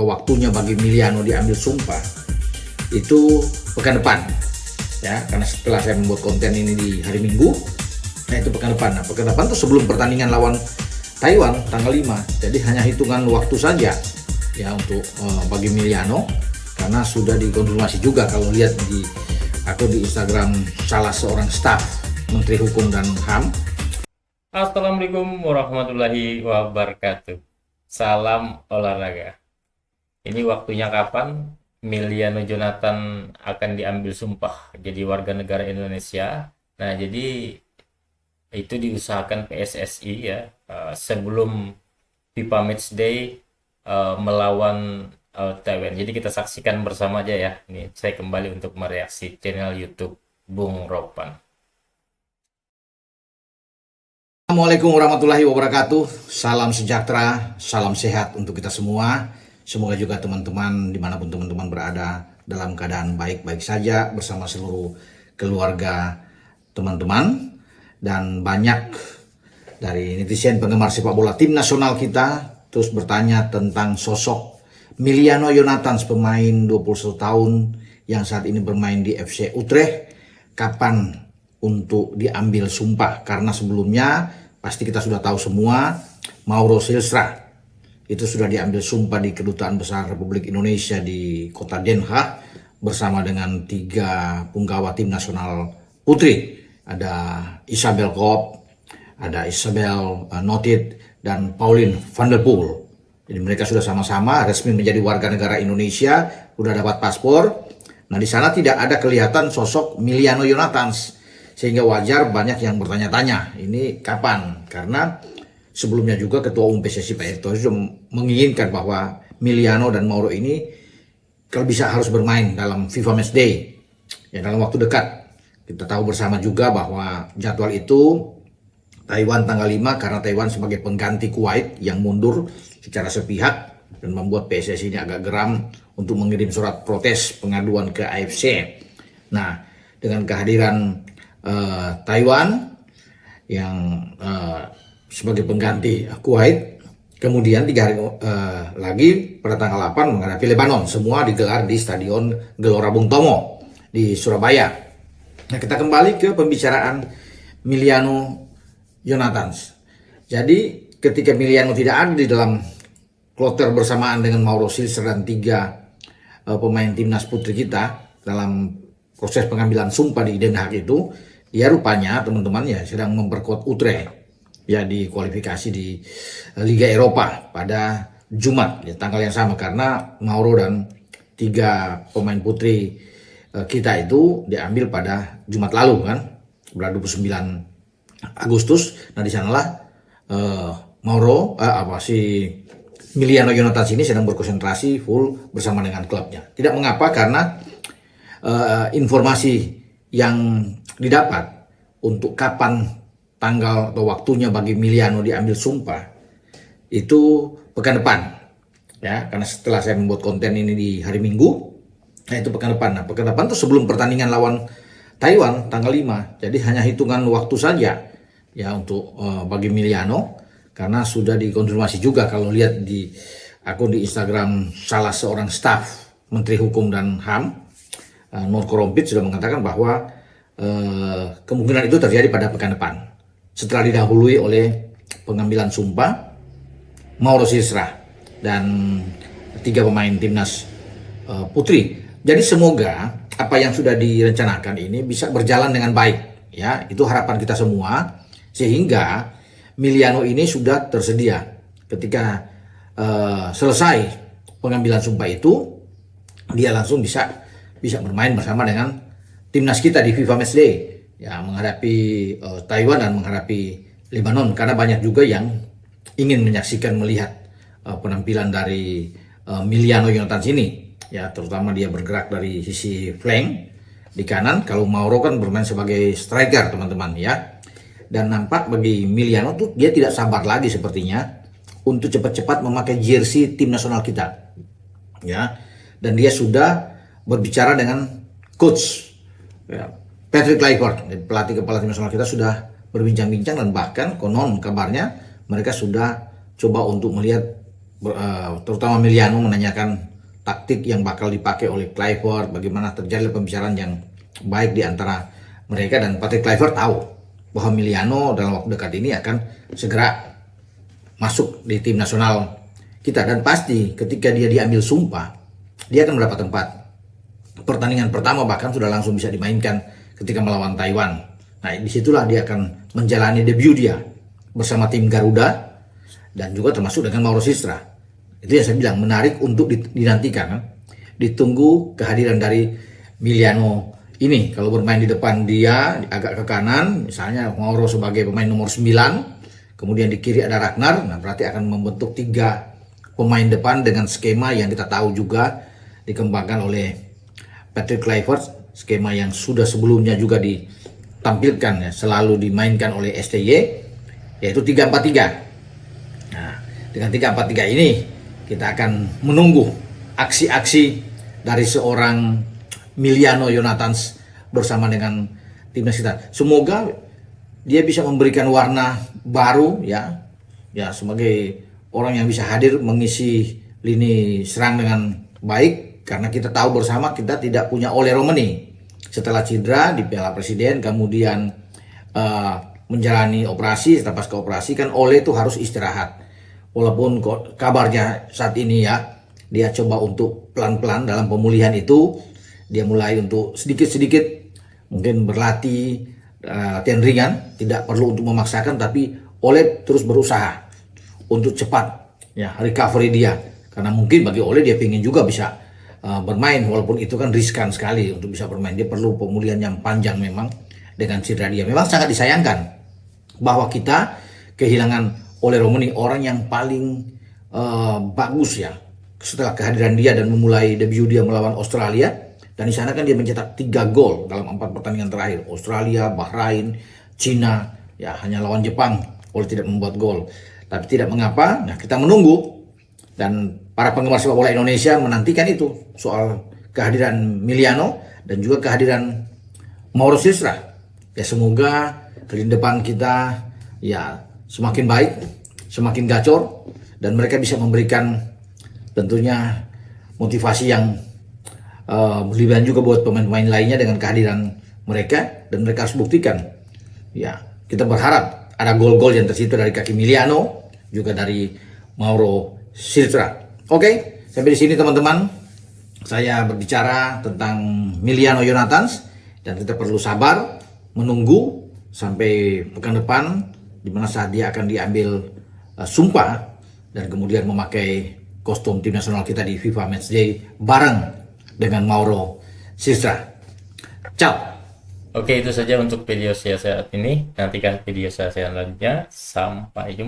waktunya bagi Miliano diambil sumpah itu pekan depan ya, karena setelah saya membuat konten ini di hari Minggu, nah itu pekan depan. Nah, pekan depan tuh sebelum pertandingan lawan Taiwan tanggal 5, jadi hanya hitungan waktu saja ya untuk bagi Miliano, karena sudah dikonfirmasi juga kalau lihat di akun di Instagram salah seorang staf Menteri Hukum dan HAM. Assalamualaikum warahmatullahi wabarakatuh. Salam olahraga. Ini waktunya kapan Miliano Jonathan akan diambil sumpah jadi warga negara Indonesia. Nah, jadi itu diusahakan PSSI ya sebelum FIFA Matchday melawan Taiwan. Jadi kita saksikan bersama aja ya. Ini saya kembali untuk mereaksi channel YouTube Bung Ropan. Assalamualaikum warahmatullahi wabarakatuh. Salam sejahtera, salam sehat untuk kita semua. Semoga juga teman-teman dimanapun teman-teman berada dalam keadaan baik-baik saja bersama seluruh keluarga teman-teman. Dan banyak dari netizen penggemar sepak bola tim nasional kita terus bertanya tentang sosok Miliano Jonathan, pemain 21 tahun yang saat ini bermain di FC Utrecht. Kapan untuk diambil sumpah? Karena sebelumnya pasti kita sudah tahu semua, Mauro Silstra itu sudah diambil sumpah di Kedutaan Besar Republik Indonesia di kota Den Haag bersama dengan 3 punggawa tim nasional putri. Ada Isabel Koop, ada Isabel Notit, dan Pauline van der Poel. Jadi mereka sudah sama-sama resmi menjadi warga negara Indonesia, sudah dapat paspor. Nah, di sana tidak ada kelihatan sosok Miliano Jonathan, sehingga wajar banyak yang bertanya-tanya, ini kapan? Karena sebelumnya juga Ketua Umum PSSI Pak Erick Thohir sudah menginginkan bahwa Miliano dan Mauro ini kalau bisa harus bermain dalam FIFA Matchday ya dalam waktu dekat. Kita tahu bersama juga bahwa jadwal itu Taiwan tanggal 5 karena Taiwan sebagai pengganti Kuwait yang mundur secara sepihak dan membuat PSSI ini agak geram untuk mengirim surat protes pengaduan ke AFC. Nah, dengan kehadiran Taiwan yang sebagai pengganti Kuwait, kemudian 3 hari lagi pada tanggal 8 menghadapi Lebanon, semua digelar di Stadion Gelora Bung Tomo di Surabaya. Nah, kita kembali ke pembicaraan Miliano Jonathan. Jadi ketika Miliano tidak ada di dalam kloter bersamaan dengan Mauro Silstra dan 3 pemain timnas putri kita dalam proses pengambilan sumpah di Den Haag itu, ya rupanya teman-teman ya sedang memperkuat Utrecht ya di kualifikasi di Liga Eropa pada Jumat ya, tanggal yang sama, karena Mauro dan 3 pemain putri kita itu diambil pada Jumat lalu kan, pada 29 Agustus. Nah, di sanalah Mauro si Miliano Jonathan ini sedang berkonsentrasi full bersama dengan klubnya. Tidak mengapa, karena informasi yang didapat untuk kapan tanggal atau waktunya bagi Miliano diambil sumpah itu pekan depan ya, karena setelah saya membuat konten ini di hari Minggu, nah itu pekan depan. Nah, pekan depan tuh sebelum pertandingan lawan Taiwan tanggal 5, jadi hanya hitungan waktu saja ya untuk bagi Miliano, karena sudah dikonfirmasi juga kalau lihat di akun di Instagram salah seorang staf Menteri Hukum dan HAM, Nur Korompit, sudah mengatakan bahwa kemungkinan itu terjadi pada pekan depan setelah didahului oleh pengambilan sumpah Mauro Silstra dan 3 pemain timnas putri. Jadi semoga apa yang sudah direncanakan ini bisa berjalan dengan baik ya, itu harapan kita semua, sehingga Miliano ini sudah tersedia ketika selesai pengambilan sumpah itu, dia langsung bisa bermain bersama dengan timnas kita di FIFA Matchday ya, menghadapi Taiwan dan menghadapi Lebanon, karena banyak juga yang ingin menyaksikan melihat penampilan dari Miliano Jonathan ini ya, terutama dia bergerak dari sisi flank di kanan, kalau Mauro kan bermain sebagai striker teman-teman ya. Dan nampak bagi Miliano tuh dia tidak sabar lagi sepertinya untuk cepat-cepat memakai jersey tim nasional kita ya, dan dia sudah berbicara dengan coach ya, Patrick Kluivert, pelatih kepala tim nasional kita, sudah berbincang-bincang, dan bahkan konon kabarnya mereka sudah coba untuk melihat terutama Emiliano menanyakan taktik yang bakal dipakai oleh Kluivert, bagaimana terjadi pembicaraan yang baik di antara mereka, dan Patrick Kluivert tahu bahwa Emiliano dalam waktu dekat ini akan segera masuk di tim nasional kita, dan pasti ketika dia diambil sumpah dia akan mendapat tempat. Pertandingan pertama bahkan sudah langsung bisa dimainkan ketika melawan Taiwan. Nah, disitulah dia akan menjalani debut dia bersama tim Garuda dan juga termasuk dengan Mauro Sistra. Itu yang saya bilang menarik untuk dinantikan, kan? Ditunggu kehadiran dari Emiliano ini. Kalau bermain di depan dia agak ke kanan, misalnya Mauro sebagai pemain nomor 9, kemudian di kiri ada Ragnar, nah berarti akan membentuk 3 pemain depan dengan skema yang kita tahu juga dikembangkan oleh Patrick Kluivert, skema yang sudah sebelumnya juga ditampilkan ya, selalu dimainkan oleh STY, yaitu 3-4-3. Nah, dengan 3-4-3 ini kita akan menunggu aksi-aksi dari seorang Emiliano Jonathans bersama dengan timnas kita. Semoga dia bisa memberikan warna baru ya sebagai orang yang bisa hadir mengisi lini serang dengan baik, karena kita tahu bersama kita tidak punya Ole Romeni setelah cedera di Piala Presiden, kemudian menjalani operasi. Setelah pasca operasi kan Ole itu harus istirahat. Walaupun kabarnya saat ini ya dia coba untuk pelan-pelan dalam pemulihan itu, dia mulai untuk sedikit-sedikit mungkin berlatih latihan ringan, tidak perlu untuk memaksakan, tapi Ole terus berusaha untuk cepat ya recovery dia, karena mungkin bagi Ole dia ingin juga bisa bermain, walaupun itu kan riskan sekali untuk bisa bermain. Dia perlu pemulihan yang panjang memang dengan cedera dia. Memang sangat disayangkan bahwa kita kehilangan Ole Romeni, orang yang paling bagus ya setelah kehadiran dia dan memulai debut dia melawan Australia. Dan di sana kan dia mencetak 3 gol dalam 4 pertandingan terakhir. Australia, Bahrain, Cina, ya hanya lawan Jepang Ole tidak membuat gol. Tapi tidak mengapa, nah kita menunggu, dan para penggemar sepak bola Indonesia menantikan itu, soal kehadiran Emiliano dan juga kehadiran Mauro Sistra. Ya semoga ke depan kita ya semakin baik, semakin gacor, dan mereka bisa memberikan tentunya motivasi yang berlebihan juga buat pemain-pemain lainnya dengan kehadiran mereka, dan mereka harus buktikan. Ya, kita berharap ada gol-gol yang tercipta dari kaki Emiliano, juga dari Mauro Sistra. Oke, sampai di sini teman-teman. Saya berbicara tentang Emiliano Jonathans, dan kita perlu sabar menunggu sampai pekan depan, di mana saat dia akan diambil sumpah dan kemudian memakai kostum tim nasional kita di FIFA Matchday bareng dengan Mauro Sistra. Ciao. Oke, itu saja untuk video saya saat ini. Nantikan video saya selanjutnya. Sampai jumpa.